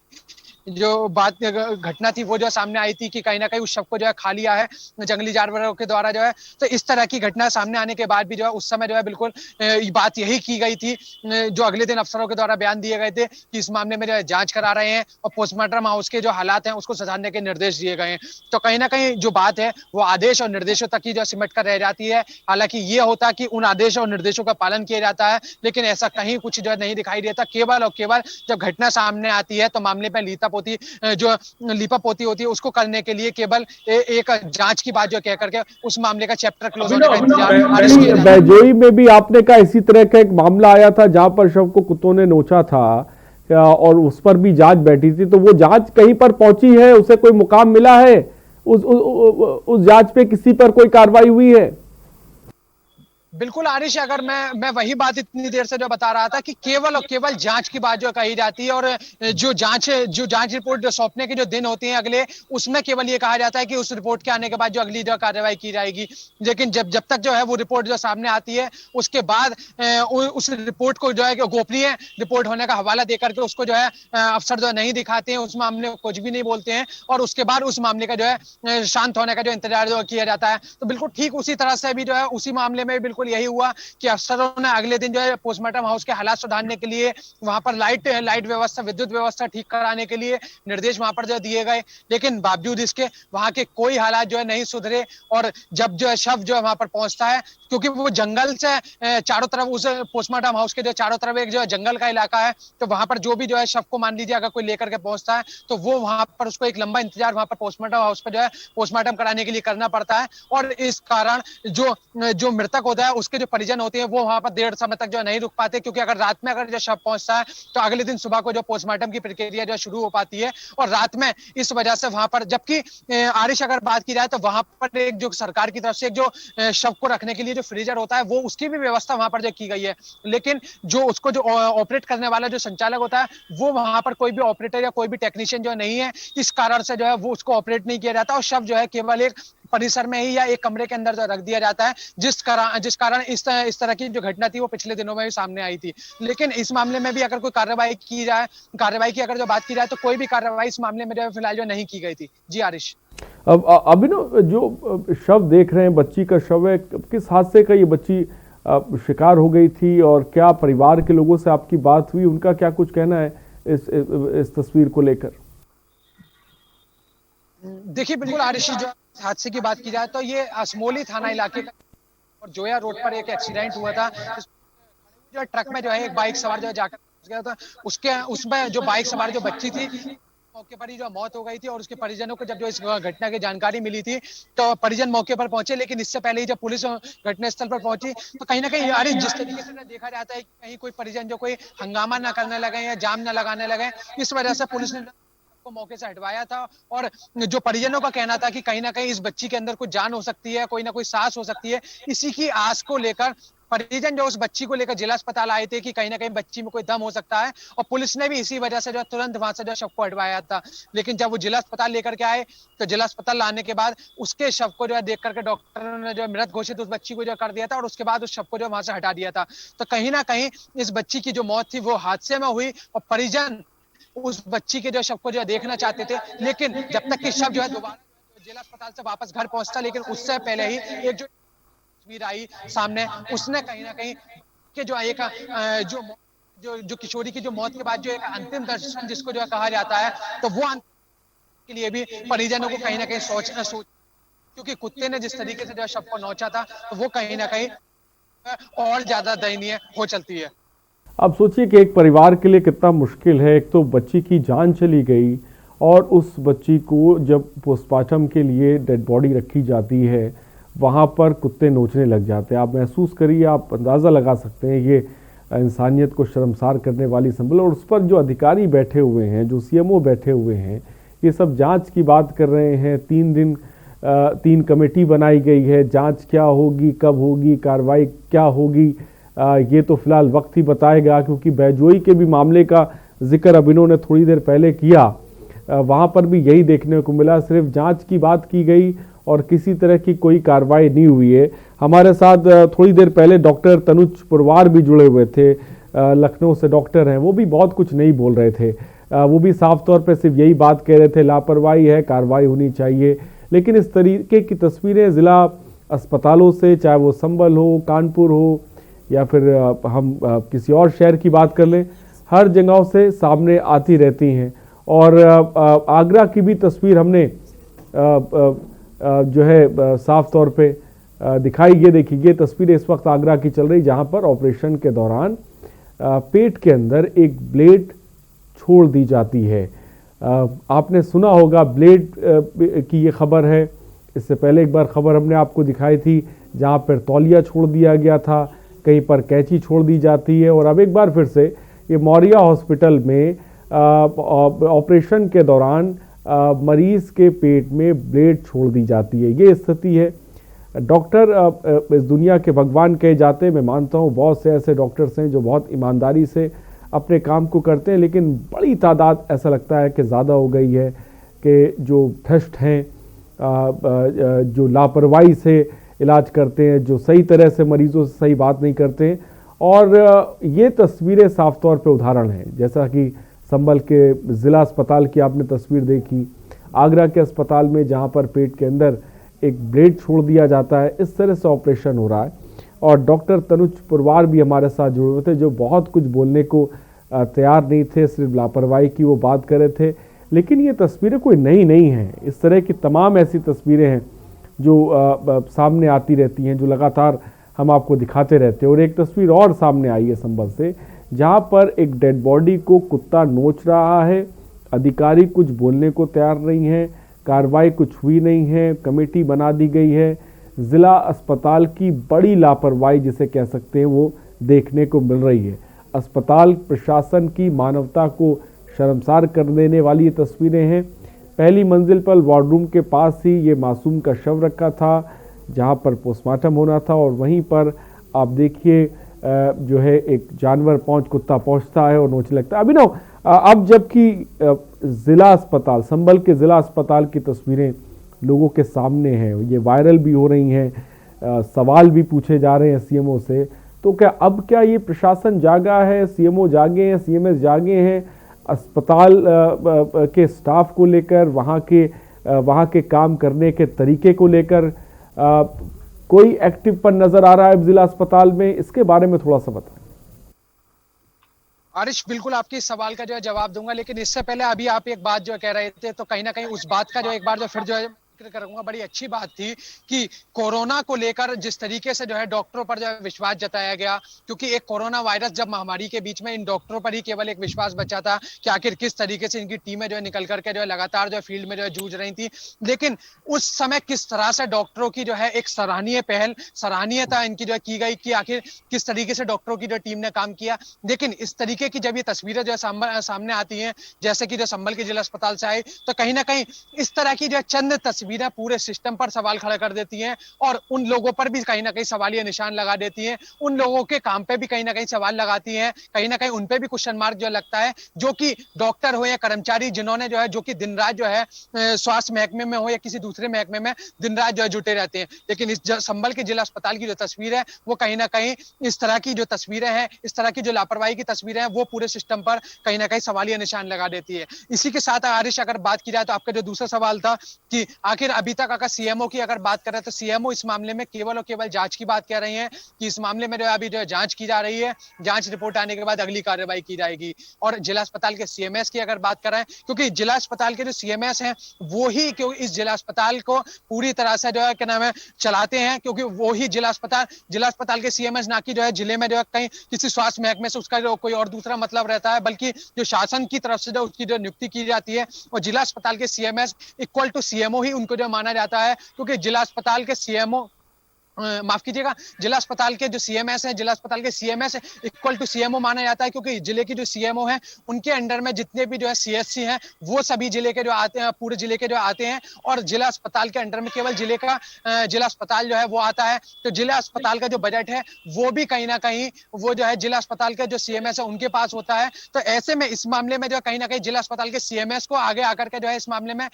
जो बात घटना थी वो जो सामने आई थी कि कहीं ना कहीं उस शव को जो है खा लिया है जंगली जानवरों के द्वारा जो है। तो इस तरह की घटना सामने आने के बाद भी जो है उस समय जो है बिल्कुल बात यही की गई थी, जो अगले दिन अफसरों के द्वारा बयान दिए गए थे कि इस मामले में जो है जांच करा रहे हैं और पोस्टमार्टम हाउस के जो हालात हैं उसको सुधारने के निर्देश दिए गए हैं। तो कहीं ना कहीं जो बात है वो आदेश और निर्देशों तक ही जो सिमट कर रह जाती है। हालांकि ये होता कि उन आदेश और निर्देशों का पालन किया जाता है, लेकिन ऐसा कहीं कुछ जो है नहीं दिखाई देता। केवल और केवल जब घटना सामने आती है तो मामले में लीपापोती होती है, उसको करने के लिए केवल एक जांच की बात जो कह करके उस मामले का चैप्टर क्लोज होने का इंतजार। बहजोई में भी आपने कहा इसी तरह का एक मामला आया था जहां पर शव को कुत्तों ने नोचा था और उस पर भी जांच बैठी थी। तो वो जांच कहीं पर पहुंची है? उसे कोई मुकाम मिला है? उस जांच पे किसी पर कोई कार्रवाई हुई है? बिल्कुल आरिश, अगर मैं वही बात इतनी देर से जो बता रहा था कि केवल और केवल जांच की बात जो कही जाती है, और जो जांच रिपोर्ट जो सौंपने के जो दिन होते हैं अगले, उसमें केवल ये कहा जाता है कि उस रिपोर्ट के आने के बाद जो अगली जो कार्रवाई की जाएगी। लेकिन जब तक जो है वो रिपोर्ट जो सामने आती है उसके बाद उस रिपोर्ट को जो है गोपनीय रिपोर्ट होने का हवाला देकर के उसको जो है अफसर जो नहीं दिखाते हैं, उस मामले को कुछ भी नहीं बोलते हैं, और उसके बाद उस मामले का जो है शांत होने का जो इंतजार जो किया जाता है। तो बिल्कुल ठीक उसी तरह से भी जो है उसी मामले में बिल्कुल यही हुआ कि अफसरों ने अगले दिन जो है पोस्टमार्टम हाउस के हालात सुधारने के लिए वहां पर लाइट व्यवस्था, विद्युत व्यवस्था ठीक कराने के लिए निर्देश वहां पर जो दिए गए। लेकिन बावजूद इसके वहां के कोई हालात जो है नहीं सुधरे, और जब जो है शव जो है वहां पर पहुंचता है, क्योंकि वो जंगल से चारों तरफ, उस पोस्टमार्टम हाउस के जो चारों तरफ एक जो है जंगल का इलाका है, तो वहां पर जो भी जो है शव को मान लीजिए अगर कोई लेकर के पहुंचता है तो वो वहां पर उसको एक लंबा इंतजार वहां पर पोस्टमार्टम हाउस पर जो है पोस्टमार्टम कराने के लिए करना पड़ता है। और इस कारण जो मृतक होता है उसके जो परिजन होते हैं वो वहां पर देर समय तक जो नहीं रुक पाते, क्योंकि अगर रात में अगर जो शव पहुंचता है तो अगले दिन सुबह को जो पोस्टमार्टम की प्रक्रिया जो शुरू हो पाती है, और रात में इस वजह से वहां पर, जबकि आरिश अगर बात की जाए तो वहां पर एक जो सरकार की तरफ से एक जो शव को रखने के लिए जो फ्रीजर होता है वो उसकी भी व्यवस्था वहां पर जो की गई है, लेकिन जो उसको जो ऑपरेट करने वाला जो संचालक होता है वो वहां पर कोई भी ऑपरेटर या कोई भी टेक्नीशियन जो नहीं है, इस कारण से जो है वो उसको ऑपरेट नहीं किया जाता और शव जो है केवल एक परिसर में ही या एक कमरे के अंदर जो रख दिया जाता है, जिस कारण इस तरह की जो घटना थी वो पिछले दिनों में भी सामने आई थी। लेकिन इस मामले में भी अगर कोई कार्रवाई की अगर जो बात की जाए तो कोई भी कार्रवाई इस मामले में जो फिलहाल जो नहीं की गई थी। जी आरिश। अब अभिनव, जो शव देख रहे हैं, बच्ची का शव है, किस हादसे का ये बच्ची शिकार हो गई थी और क्या परिवार के लोगों से आपकी बात हुई, उनका क्या कुछ कहना है इस तस्वीर को लेकर? देखिए बिल्कुल आरिश, जो हादसे की बात की जाए तो ये असमोली थाना इलाके का और जोया रोड पर एक एक्सीडेंट हुआ था। जो ट्रक में जो है एक बाइक सवार जो जाकर गया था, उसमें जो बाइक सवार जो बच्ची थी मौके पर ही जो मौत हो गई थी, और उसके परिजनों को जब जो इस घटना की जानकारी मिली थी तो परिजन मौके पर पहुंचे, लेकिन इससे पहले ही जब पुलिस घटनास्थल पर पहुंची तो कहीं ना कहीं अरे जिस तरीके से देखा जाता है कि कहीं कोई परिजन जो कोई हंगामा ना करने लगे या जाम ना लगाने लगे, इस वजह से पुलिस ने को मौके से हटवाया था। और जो परिजनों का कहना था कि कहीं ना कहीं इस बच्ची के अंदर कुछ जान हो सकती है, कोई ना कोई सांस हो सकती है, इसी की आस को लेकर परिजन जो उस बच्ची को लेकर जिला अस्पताल आए थे कि कहीं ना कहीं बच्ची में कोई दम हो सकता है, और पुलिस ने भी इसी वजह से जो तुरंत वहां से जो शव को हटवाया था। लेकिन जब वो जिला अस्पताल लेकर के आए तो जिला अस्पताल लाने के बाद उसके शव को जो है देख करके डॉक्टरों ने जो मृत घोषित उस बच्ची को जो कर दिया था, और उसके बाद उस शव को जो वहां से हटा दिया था। तो कहीं ना कहीं इस बच्ची की जो मौत थी वो हादसे में हुई, और परिजन उस बच्ची के जो शव को जो देखना चाहते थे, लेकिन जब तक कि शव जो है दोबारा जिला अस्पताल से वापस घर पहुंचता, लेकिन उससे पहले ही एक जो तस्वीर आई सामने, उसने कहीं ना कहीं के जो एक जो किशोरी की जो मौत के बाद जो एक अंतिम दर्शन जिसको जो कहा जाता है, तो वो के लिए भी परिजनों को कहीं ना कहीं सोच, क्योंकि कुत्ते ने जिस तरीके से जो शव को नोचा था तो वो कहीं ना कहीं और ज्यादा दयनीय हो चलती है। अब सोचिए कि एक परिवार के लिए कितना मुश्किल है। एक तो बच्ची की जान चली गई और उस बच्ची को जब पोस्टमार्टम के लिए डेड बॉडी रखी जाती है वहाँ पर कुत्ते नोचने लग जाते हैं। आप महसूस करिए, आप अंदाज़ा लगा सकते हैं ये इंसानियत को शर्मसार करने वाली संभल। और उस पर जो अधिकारी बैठे हुए हैं, जो सीएमओ बैठे हुए हैं, ये सब जांच की बात कर रहे हैं। 3 दिन 3 कमेटी बनाई गई है, जांच क्या होगी, कब होगी, कार्रवाई क्या होगी, ये तो फिलहाल वक्त ही बताएगा। क्योंकि बैजोई के भी मामले का जिक्र अभिनव ने थोड़ी देर पहले किया, वहाँ पर भी यही देखने को मिला, सिर्फ जांच की बात की गई और किसी तरह की कोई कार्रवाई नहीं हुई है। हमारे साथ थोड़ी देर पहले डॉक्टर तनुज पुरवार भी जुड़े हुए थे, लखनऊ से डॉक्टर हैं, वो भी बहुत कुछ नहीं बोल रहे थे। वो भी साफ तौर पे सिर्फ यही बात कह रहे थे, लापरवाही है, कार्रवाई होनी चाहिए। लेकिन इस तरीके की तस्वीरें ज़िला अस्पतालों से, चाहे वो संभल हो, कानपुर हो या फिर हम किसी और शहर की बात कर लें, हर जगहों से सामने आती रहती हैं। और आगरा की भी तस्वीर हमने जो है साफ तौर पे दिखाई। ये देखिए, ये तस्वीर इस वक्त आगरा की चल रही, जहां पर ऑपरेशन के दौरान पेट के अंदर एक ब्लेड छोड़ दी जाती है। आपने सुना होगा ब्लेड की ये खबर है। इससे पहले एक बार खबर हमने आपको दिखाई थी जहां पर तौलिया छोड़ दिया गया था, कहीं पर कैंची छोड़ दी जाती है, और अब एक बार फिर से ये मौर्या हॉस्पिटल में ऑपरेशन के दौरान मरीज के पेट में ब्लेड छोड़ दी जाती है। ये स्थिति है। डॉक्टर इस दुनिया के भगवान कहे जाते हैं। मैं मानता हूँ बहुत से ऐसे डॉक्टर्स हैं जो बहुत ईमानदारी से अपने काम को करते हैं, लेकिन बड़ी तादाद ऐसा लगता है कि ज़्यादा हो गई है कि जो भ्रष्ट हैं, जो लापरवाही से इलाज करते हैं, जो सही तरह से मरीजों से सही बात नहीं करते हैं। और ये तस्वीरें साफ तौर पे उदाहरण हैं, जैसा कि संभल के ज़िला अस्पताल की आपने तस्वीर देखी, आगरा के अस्पताल में जहां पर पेट के अंदर एक ब्लेड छोड़ दिया जाता है, इस तरह से ऑपरेशन हो रहा है। और डॉक्टर तनुज पुरवार भी हमारे साथ जुड़े हुए थे, जो बहुत कुछ बोलने को तैयार नहीं थे, सिर्फ लापरवाही की वो बात कर रहे थे। लेकिन ये तस्वीरें कोई नई नहीं हैं। इस तरह की तमाम ऐसी तस्वीरें हैं जो सामने आती रहती हैं, जो लगातार हम आपको दिखाते रहते हैं। और एक तस्वीर और सामने आई है संभल से, जहां पर एक डेड बॉडी को कुत्ता नोच रहा है। अधिकारी कुछ बोलने को तैयार नहीं है, कार्रवाई कुछ हुई नहीं है, कमेटी बना दी गई है, जिला अस्पताल की बड़ी लापरवाही जिसे कह सकते हैं वो देखने को मिल रही है। अस्पताल प्रशासन की मानवता को शर्मसार कर देने वाली ये तस्वीरें हैं। पहली मंजिल पर वार्डरूम के पास ही ये मासूम का शव रखा था जहां पर पोस्टमार्टम होना था, और वहीं पर आप देखिए जो है एक जानवर कुत्ता पहुंचता है और नोचने लगता है। अभिनव, अब जबकि जिला अस्पताल, संभल के जिला अस्पताल की तस्वीरें लोगों के सामने हैं, ये वायरल भी हो रही हैं, सवाल भी पूछे जा रहे हैं सीएमओ से, तो क्या ये प्रशासन जागा है, सीएमओ जागे हैं, सीएमएस जागे हैं अस्पताल के स्टाफ को लेकर, वहाँ के काम करने के तरीके को लेकर? कोई एक्टिव पर नजर आ रहा है जिला अस्पताल में? इसके बारे में थोड़ा सा बताएं। आरिश, बिल्कुल आपके इस सवाल का जो है जवाब दूंगा, लेकिन इससे पहले अभी आप एक बात जो कह रहे थे, तो कहीं ना कहीं उस बात का जो एक बार जो फिर जो है करूंगा। बड़ी अच्छी बात थी कि कोरोना को लेकर जिस तरीके से जो है डॉक्टरों पर जो है विश्वास जताया गया, क्योंकि एक कोरोना वायरस जब महामारी के बीच में इन डॉक्टरों पर ही केवल एक विश्वास बचा था कि आखिर किस तरीके से इनकी टीमें जो है निकल करके जो है लगातार जो है फील्ड में जो है जूझ रही थी। लेकिन उस समय किस तरह से डॉक्टरों की जो है एक सराहनीय पहल, सराहनीयता इनकी जो है की गई कि आखिर किस तरीके से डॉक्टरों की जो टीम ने काम किया। लेकिन इस तरीके की जब ये तस्वीरें जो है सामने आती हैं, जैसे कि जो संभल के जिला अस्पताल से आई, तो कहीं ना कहीं इस तरह की जो चंद तस्वीरें पूरे सिस्टम पर सवाल खड़ा कर देती हैं और उन लोगों पर भी कहीं ना कहीं सवालिया निशान लगा देती हैं। उन लोगों के काम पे भी कहीं ना कहीं सवाल लगाती हैं, कहीं ना कहीं उन पे भी क्वेश्चन मार्क जो लगता है, जो कि डॉक्टर हो या कर्मचारी जिन्होंने जो है जो कि दिन रात जो है स्वास्थ्य महकमे में हो या किसी दूसरे महकमे में दिन रात जो है जुटे रहते हैं। लेकिन इस संभल के जिला अस्पताल की जो तस्वीर है वो कहीं ना कहीं इस तरह की जो तस्वीरें हैं, इस तरह की जो लापरवाही की तस्वीरें हैं, वो पूरे सिस्टम पर कहीं ना कहीं सवालिया निशान लगा देती है। इसी के साथ आरिश, अगर बात की जाए तो आपका जो दूसरा सवाल था कि आखिर अभी तक अगर सीएमओ की अगर बात करें तो सीएमओ इस मामले में केवल और केवल जांच की बात कर रही हैं कि इस मामले में जो अभी जो जांच की जा रही है, जांच रिपोर्ट आने के बाद अगली कार्रवाई की जाएगी। और जिला अस्पताल के सीएमएस की अगर बात करें, क्योंकि जिला अस्पताल के जो सीएमएस हैं वो ही क्योंकि इस जिला अस्पताल को पूरी तरह से जो है क्या नाम है चलाते हैं, क्योंकि वो ही जिला अस्पताल के सीएमएस ना कि जो है जिले में जो है कहीं किसी स्वास्थ्य महकमे से उसका जो कोई और दूसरा मतलब रहता है, बल्कि जो शासन की तरफ से जो उसकी जो नियुक्ति की जाती है, और जिला अस्पताल के सीएमएस इक्वल टू सीएमओ ही उनको जो माना जाता है, क्योंकि जिला अस्पताल के सीएमओ माफ कीजिएगा, जिला अस्पताल के जो सीएमएस है, जिला अस्पताल के सीएमएस इक्वल टू सीएमओ माना जाता है, क्योंकि जिले की जो सीएमओ है उनके अंडर में जितने भी जो है सीएचसी हैं वो सभी जिले के जो आते हैं, पूरे जिले के जो आते हैं, और जिला अस्पताल के अंडर में केवल जिला अस्पताल जो है वो आता है। तो जिला अस्पताल का जो बजट है वो भी कहीं ना कहीं वो जो है जिला अस्पताल के जो सीएमएस है उनके पास होता है। तो ऐसे में इस मामले में जो कहीं ना कहीं जिला अस्पताल के सीएमएस को आगे आकर के जो है इस मामले में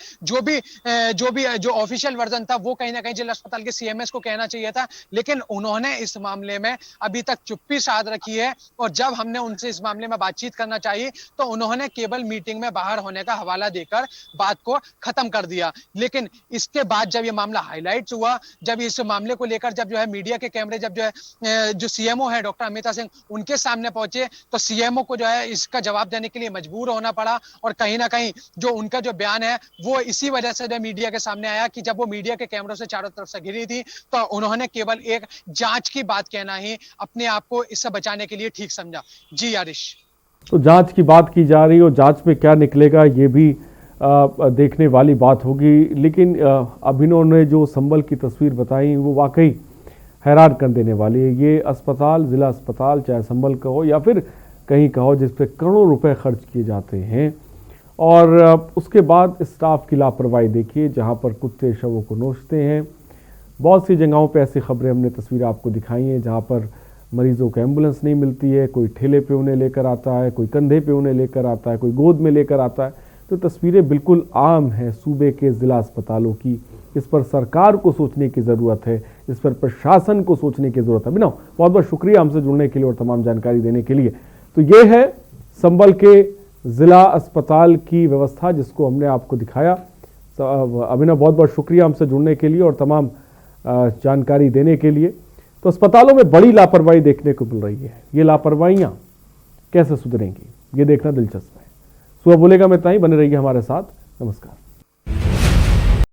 जो ऑफिशियल वर्जन था वो कहीं ना कहीं जिला अस्पताल के सीएमएस को कहना चाहिए था, लेकिन उन्होंने इस मामले में अभी तक चुप्पी साध रखी है। और जब हमने उनसे इस मामले में बातचीत करना चाहिए तो उन्होंने केवल मीटिंग में बाहर होने का हवाला देकर बात को खत्म कर दिया। लेकिन इसके बाद जब ये मामला हाईलाइट्स हुआ, जब इस मामले को लेकर जब जो है मीडिया के कैमरे जब जो है जो सीएमओ है डॉक्टर अमिता सिंह उनके सामने पहुंचे, तो सीएमओ को जो है इसका जवाब देने के लिए मजबूर होना पड़ा। और कहीं ना कहीं जो उनका जो बयान है वो इसी वजह से जो मीडिया के सामने आया कि जब वो मीडिया के कैमरों से चारों तरफ से घिरी थी तो उन्होंने केवल एक जांच की बात कहना ही अपने आप को इससे बचाने के लिए ठीक समझा। जी आरिश, तो जांच की बात की जा रही है और जांच में क्या निकलेगा ये भी देखने वाली बात होगी। लेकिन अभिनव ने जो संभल की तस्वीर बताई वो वाकई हैरान कर देने वाली है। ये अस्पताल, जिला अस्पताल, चाहे संभल का हो या फिर कहीं का हो, जिस पे करोड़ों रुपए खर्च किए जाते हैं, और उसके बाद स्टाफ की लापरवाही देखिए, जहां पर कुत्ते शवों को नोचते हैं। बहुत सी जगहों पे ऐसी खबरें हमने तस्वीरें आपको दिखाई हैं जहां पर मरीजों को एम्बुलेंस नहीं मिलती है, कोई ठेले पे उन्हें लेकर आता है, कोई कंधे पे उन्हें लेकर आता है, कोई गोद में लेकर आता है। तो तस्वीरें बिल्कुल आम हैं सूबे के ज़िला अस्पतालों की। इस पर सरकार को सोचने की ज़रूरत है, इस पर प्रशासन को सोचने की ज़रूरत है। अभिनव, बहुत बहुत शुक्रिया हमसे जुड़ने के लिए और तमाम जानकारी देने के लिए। तो ये है संभल के ज़िला अस्पताल की व्यवस्था जिसको हमने आपको दिखाया। अभिनव, बहुत बहुत शुक्रिया हमसे जुड़ने के लिए और तमाम जानकारी देने के लिए। तो अस्पतालों में बड़ी लापरवाही देखने को मिल रही है। ये लापरवाहियां कैसे सुधरेंगी ये देखना दिलचस्प है। सुबह बोलेगा में इतना ही, बने रहिए हमारे साथ। नमस्कार।